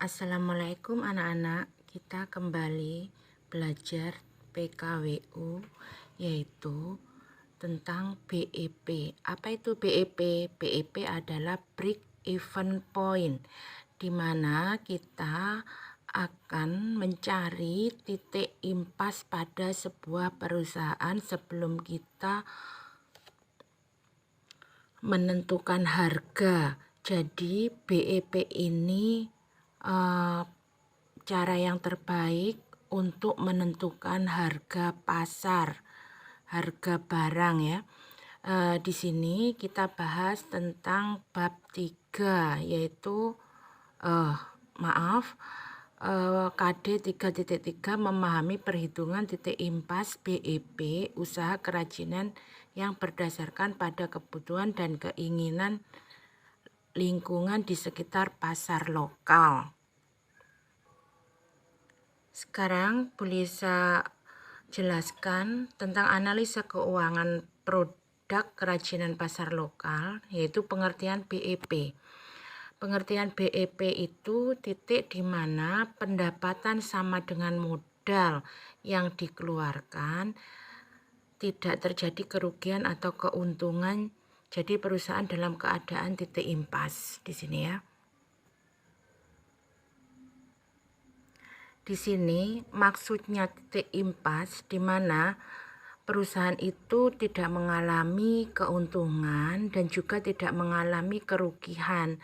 Assalamualaikum anak-anak, kita kembali belajar PKWU yaitu tentang BEP. Apa itu BEP? BEP adalah Break Even Point, di mana kita akan mencari titik impas pada sebuah perusahaan sebelum kita menentukan harga. Jadi BEP ini cara yang terbaik untuk menentukan harga pasar, harga barang ya. Di sini kita bahas tentang bab 3 yaitu KD 3.3 memahami perhitungan titik impas BEP usaha kerajinan yang berdasarkan pada kebutuhan dan keinginan lingkungan di sekitar pasar lokal. Sekarang Bu Lisa jelaskan tentang analisa keuangan produk kerajinan pasar lokal, yaitu pengertian BEP. Pengertian BEP itu titik di mana pendapatan sama dengan modal yang dikeluarkan, tidak terjadi kerugian atau keuntungan. Jadi perusahaan dalam keadaan titik impas di sini ya. Di sini maksudnya titik impas di mana perusahaan itu tidak mengalami keuntungan dan juga tidak mengalami kerugian.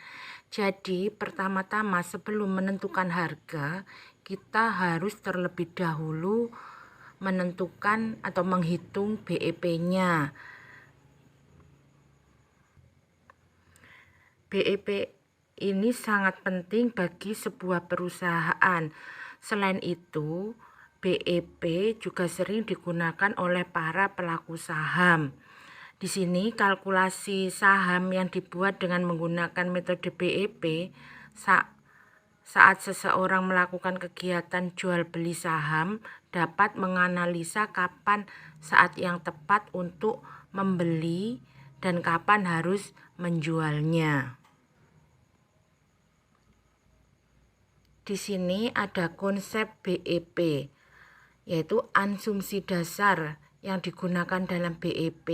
Jadi pertama-tama sebelum menentukan harga, kita harus terlebih dahulu menentukan atau menghitung BEP-nya. BEP ini sangat penting bagi sebuah perusahaan. Selain itu, BEP juga sering digunakan oleh para pelaku saham. Di sini kalkulasi saham yang dibuat dengan menggunakan metode BEP saat seseorang melakukan kegiatan jual beli saham dapat menganalisa kapan saat yang tepat untuk membeli dan kapan harus menjualnya. Di sini ada konsep BEP, yaitu asumsi dasar yang digunakan dalam BEP,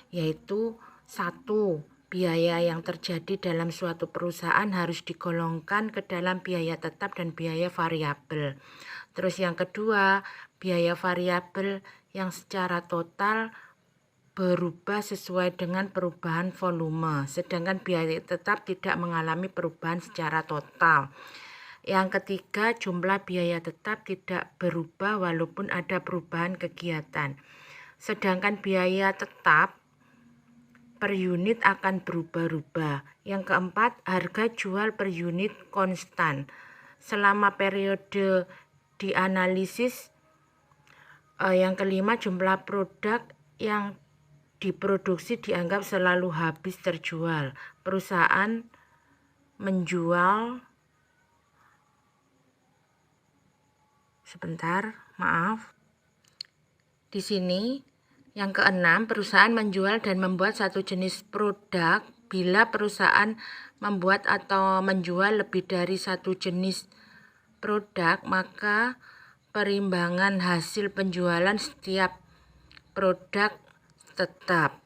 yaitu 1. Biaya yang terjadi dalam suatu perusahaan harus digolongkan ke dalam biaya tetap dan biaya variabel. Terus yang kedua, biaya variabel yang secara total berubah sesuai dengan perubahan volume, sedangkan biaya tetap tidak mengalami perubahan secara total. Yang ketiga, jumlah biaya tetap tidak berubah walaupun ada perubahan kegiatan. Sedangkan biaya tetap per unit akan berubah-ubah. Yang keempat, harga jual per unit konstan. Selama periode dianalisis. Yang kelima, jumlah produk yang diproduksi dianggap selalu habis terjual. Perusahaan menjual Di sini yang keenam, perusahaan menjual dan membuat satu jenis produk. Bila perusahaan membuat atau menjual lebih dari satu jenis produk, maka perimbangan hasil penjualan setiap produk tetap.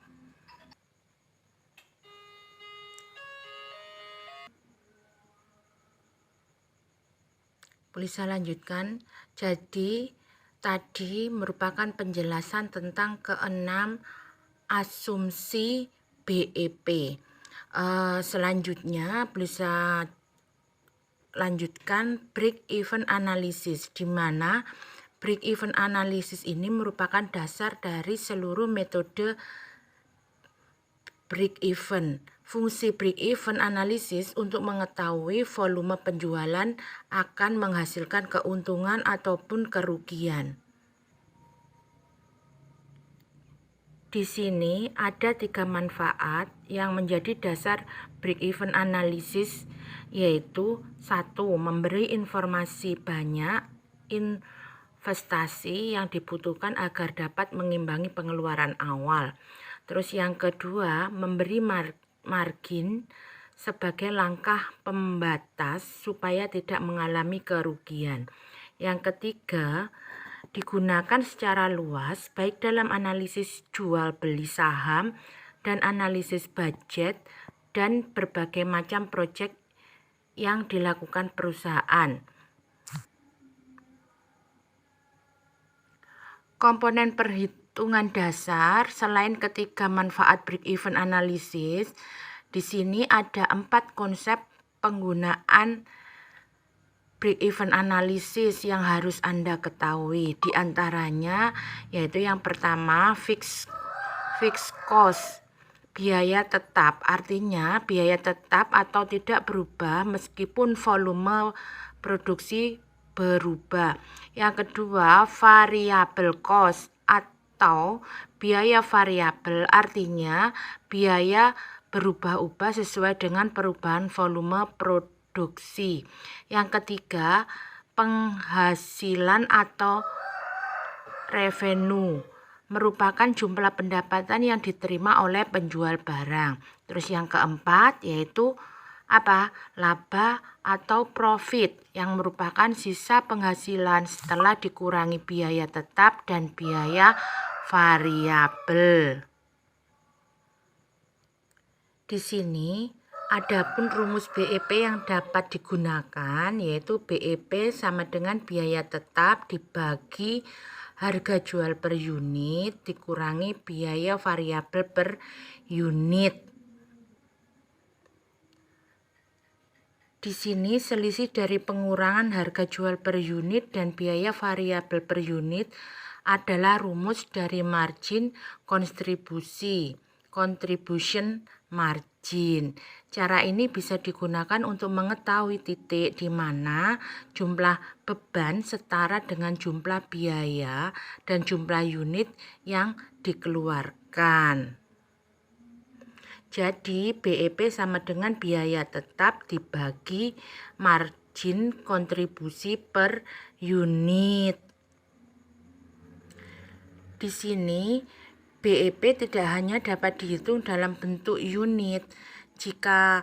Bisa lanjutkan. Jadi tadi merupakan penjelasan tentang keenam asumsi BEP. Selanjutnya bisa lanjutkan break even analysis, di mana break even analysis ini merupakan dasar dari seluruh metode break even. Fungsi break even analysis untuk mengetahui volume penjualan akan menghasilkan keuntungan ataupun kerugian. Di sini ada 3 manfaat yang menjadi dasar break even analysis, yaitu 1. Memberi informasi banyak investasi yang dibutuhkan agar dapat mengimbangi pengeluaran awal. Terus yang kedua, memberi margin sebagai langkah pembatas supaya tidak mengalami kerugian. Yang ketiga, digunakan secara luas baik dalam analisis jual beli saham dan analisis budget dan berbagai macam proyek yang dilakukan perusahaan. Komponen perhitungan dasar selain ketiga manfaat break-even analysis, di sini ada 4 konsep penggunaan break-even analysis yang harus Anda ketahui. Di antaranya yaitu yang pertama fixed cost, biaya tetap, artinya biaya tetap atau tidak berubah meskipun volume produksi berubah. Yang kedua, variable cost atau biaya variabel, artinya biaya berubah-ubah sesuai dengan perubahan volume produksi. Yang ketiga, penghasilan atau revenue, merupakan jumlah pendapatan yang diterima oleh penjual barang. Terus yang keempat yaitu laba atau profit, yang merupakan sisa penghasilan setelah dikurangi biaya tetap dan biaya variabel. Di sini adapun rumus BEP yang dapat digunakan yaitu BEP sama dengan biaya tetap dibagi harga jual per unit dikurangi biaya variabel per unit. Di sini selisih dari pengurangan harga jual per unit dan biaya variabel per unit adalah rumus dari margin kontribusi, contribution margin. Cara ini bisa digunakan untuk mengetahui titik di mana jumlah beban setara dengan jumlah biaya dan jumlah unit yang dikeluarkan. Jadi BEP sama dengan biaya tetap dibagi margin kontribusi per unit. Di sini BEP tidak hanya dapat dihitung dalam bentuk unit. Jika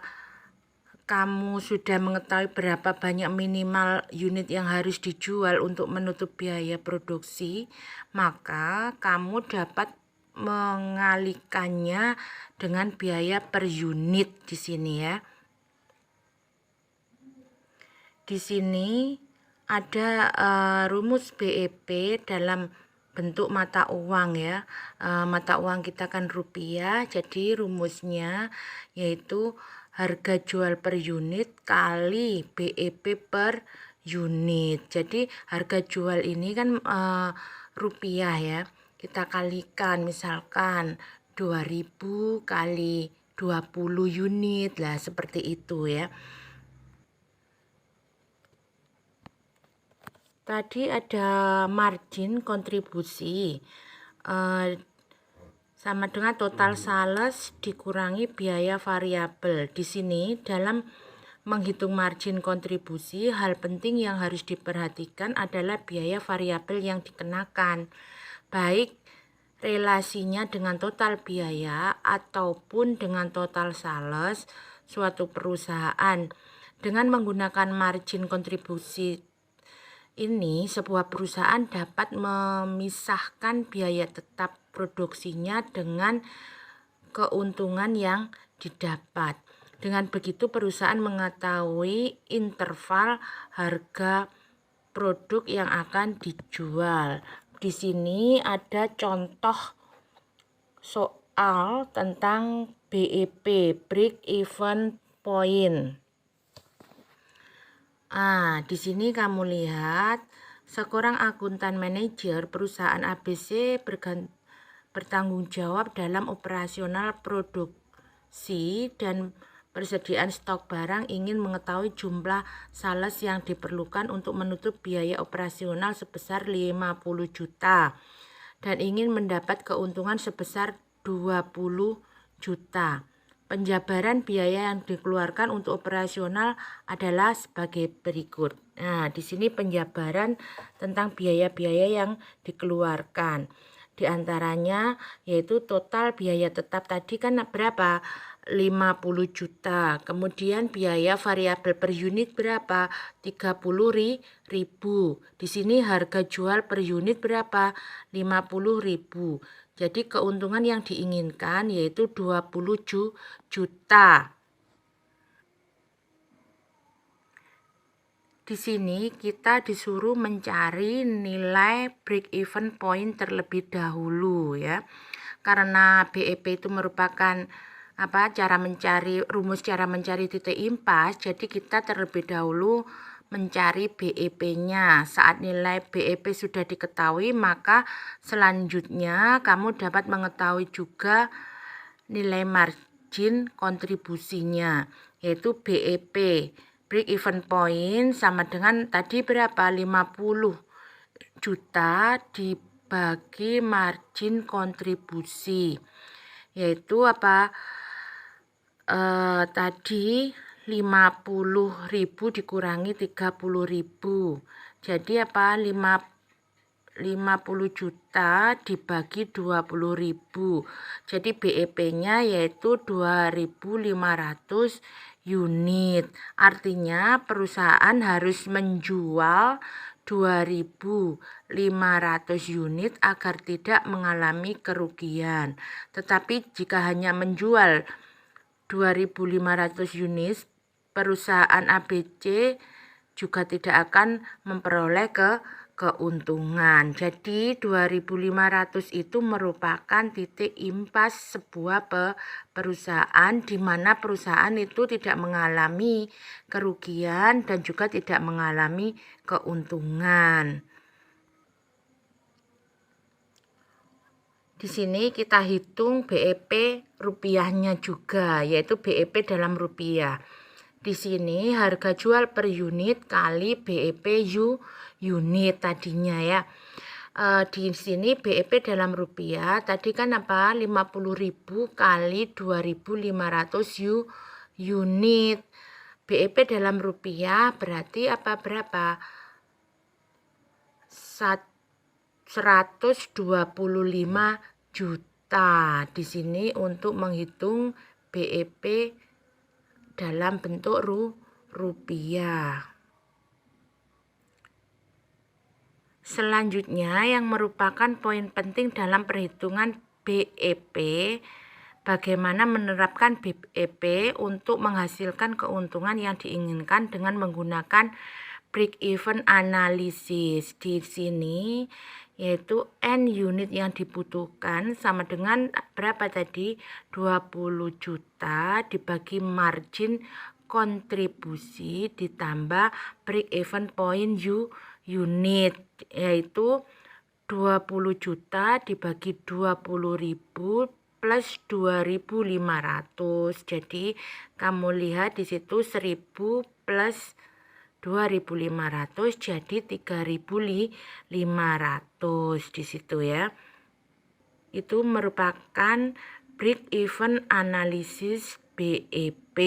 kamu sudah mengetahui berapa banyak minimal unit yang harus dijual untuk menutup biaya produksi, maka kamu dapat mengalihkannya dengan biaya per unit di sini ya. Di sini ada rumus BEP dalam bentuk mata uang ya. Mata uang kita kan rupiah, jadi rumusnya yaitu harga jual per unit kali BEP per unit. Jadi harga jual ini kan rupiah ya. Kita kalikan misalkan 2000 kali 20 unit lah, seperti itu ya. Tadi ada margin kontribusi sama dengan total sales dikurangi biaya variabel. Di sini dalam menghitung margin kontribusi, hal penting yang harus diperhatikan adalah biaya variabel yang dikenakan, baik relasinya dengan total biaya ataupun dengan total sales suatu perusahaan. Dengan menggunakan margin kontribusi ini, sebuah perusahaan dapat memisahkan biaya tetap produksinya dengan keuntungan yang didapat. Dengan begitu perusahaan mengetahui interval harga produk yang akan dijual. Di sini ada contoh soal tentang BEP, break even point. Di sini kamu lihat seorang akuntan manajer perusahaan ABC bertanggung jawab dalam operasional produksi dan persediaan stok barang, ingin mengetahui jumlah sales yang diperlukan untuk menutup biaya operasional sebesar 50 juta dan ingin mendapat keuntungan sebesar 20 juta. Penjabaran biaya yang dikeluarkan untuk operasional adalah sebagai berikut. Di sini penjabaran tentang biaya-biaya yang dikeluarkan. Di antaranya yaitu total biaya tetap tadi kan berapa? 50 juta. Kemudian biaya variabel per unit berapa? 30.000. Di sini harga jual per unit berapa? 50.000. Jadi keuntungan yang diinginkan yaitu 20 juta. Di sini kita disuruh mencari nilai break even point terlebih dahulu ya. Karena BEP itu merupakan rumus cara mencari titik impas, jadi kita terlebih dahulu mencari BEP-nya. Saat nilai BEP sudah diketahui, maka selanjutnya kamu dapat mengetahui juga nilai margin kontribusinya, yaitu BEP. Break even point sama dengan tadi berapa? 50 juta dibagi margin kontribusi, yaitu tadi 50.000 dikurangi 30.000, jadi 50 juta dibagi 20.000, jadi BEP-nya yaitu 2.500 unit. Artinya perusahaan harus menjual 2.500 unit agar tidak mengalami kerugian. Tetapi jika hanya menjual 2.500 unit, perusahaan ABC juga tidak akan memperoleh keuntungan. Jadi 2.500 itu merupakan titik impas sebuah perusahaan di mana perusahaan itu tidak mengalami kerugian dan juga tidak mengalami keuntungan. Di sini kita hitung BEP rupiahnya juga, yaitu BEP dalam rupiah. Di sini harga jual per unit kali BEP unit tadinya ya. Di sini BEP dalam rupiah tadi kan 50.000 kali 2.500 unit. BEP dalam rupiah berarti berapa? 125 juta. Di sini untuk menghitung BEP dalam bentuk rupiah. Selanjutnya yang merupakan poin penting dalam perhitungan BEP, bagaimana menerapkan BEP untuk menghasilkan keuntungan yang diinginkan dengan menggunakan break even analysis. Di sini yaitu N unit yang dibutuhkan sama dengan berapa tadi? 20 juta dibagi margin kontribusi ditambah break even point unit, yaitu 20 juta dibagi 20.000 plus 2.500. Jadi kamu lihat di situ 1.000 plus 2.500 jadi 3.500 di situ ya. Itu merupakan break even analysis BEP.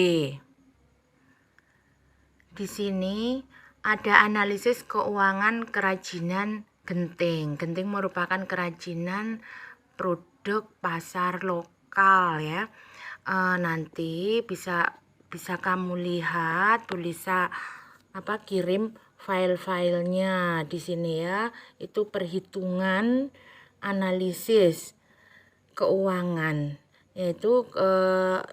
Di sini ada analisis keuangan kerajinan genting. Genting merupakan kerajinan produk pasar lokal ya. Nanti bisa kamu lihat tulisan kirim file-filenya di sini ya. Itu perhitungan analisis keuangan, yaitu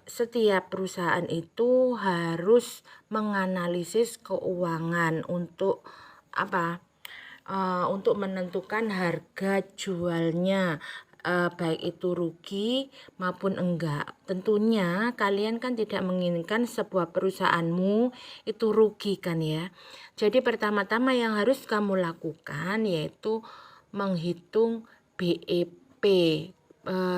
setiap perusahaan itu harus menganalisis keuangan untuk untuk menentukan harga jualnya, baik itu rugi maupun enggak. Tentunya kalian kan tidak menginginkan sebuah perusahaanmu itu rugi kan ya. Jadi pertama-tama yang harus kamu lakukan yaitu menghitung BEP.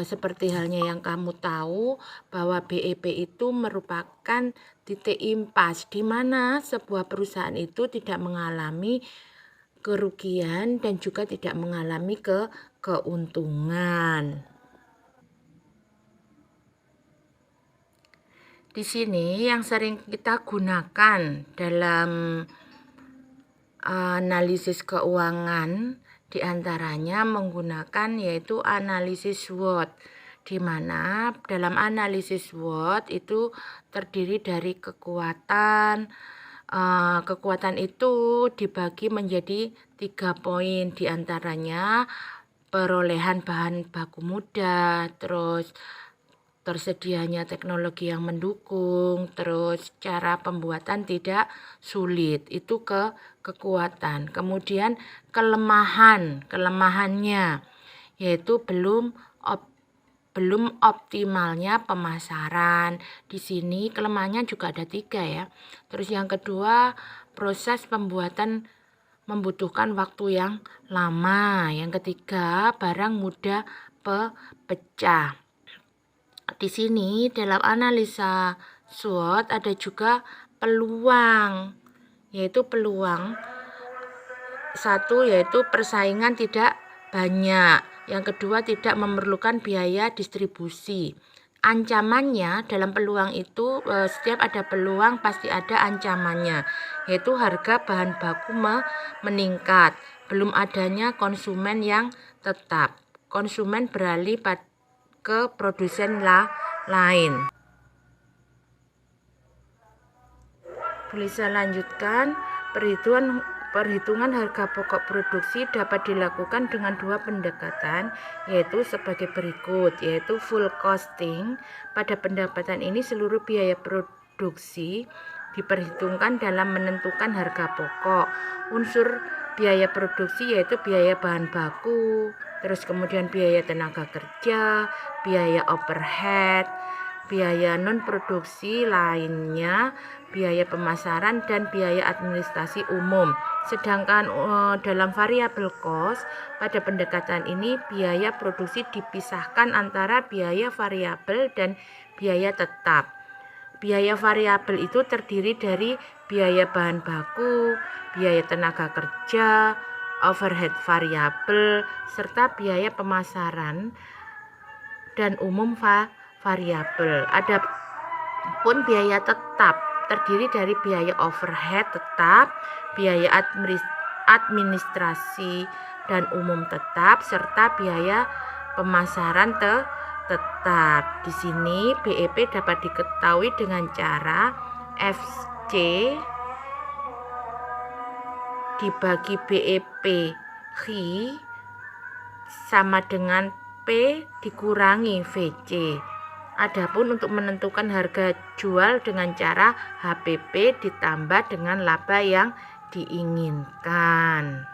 Seperti halnya yang kamu tahu bahwa BEP itu merupakan titik impas di mana sebuah perusahaan itu tidak mengalami kerugian dan juga tidak mengalami keuntungan. Di sini yang sering kita gunakan dalam analisis keuangan diantaranya menggunakan yaitu analisis SWOT. di mana dalam analisis SWOT itu terdiri dari kekuatan. Kekuatan itu dibagi menjadi 3 poin, diantaranya perolehan bahan baku mudah, terus tersedianya teknologi yang mendukung, terus cara pembuatan tidak sulit, itu kekuatan. Kemudian kelemahannya yaitu belum optimalnya pemasaran. Di sini kelemahannya juga ada 3 ya. Terus yang kedua, proses pembuatan membutuhkan waktu yang lama. Yang ketiga, barang mudah pecah. Di sini dalam analisa SWOT ada juga peluang, yaitu peluang. 1 yaitu persaingan tidak banyak. Yang kedua, tidak memerlukan biaya distribusi. Ancamannya dalam peluang itu, setiap ada peluang pasti ada ancamannya, yaitu harga bahan baku meningkat, belum adanya konsumen yang tetap, konsumen beralih ke produsen lain. Bisa lanjutkan. Perhitungan harga pokok produksi dapat dilakukan dengan 2 pendekatan, yaitu sebagai berikut, yaitu full costing. Pada pendekatan ini seluruh biaya produksi diperhitungkan dalam menentukan harga pokok. Unsur biaya produksi yaitu biaya bahan baku, terus kemudian biaya tenaga kerja, biaya overhead, biaya non-produksi lainnya, biaya pemasaran, dan biaya administrasi umum. Sedangkan dalam variabel cost, pada pendekatan ini biaya produksi dipisahkan antara biaya variabel dan biaya tetap. Biaya variabel itu terdiri dari biaya bahan baku, biaya tenaga kerja, overhead variabel, serta biaya pemasaran dan umum variabel. Adapun biaya tetap terdiri dari biaya overhead tetap, biaya administrasi dan umum tetap, serta biaya pemasaran tetap. Di sini BEP dapat diketahui dengan cara FC dibagi BEP RI sama dengan P dikurangi VC. Adapun untuk menentukan harga jual dengan cara HPP ditambah dengan laba yang diinginkan.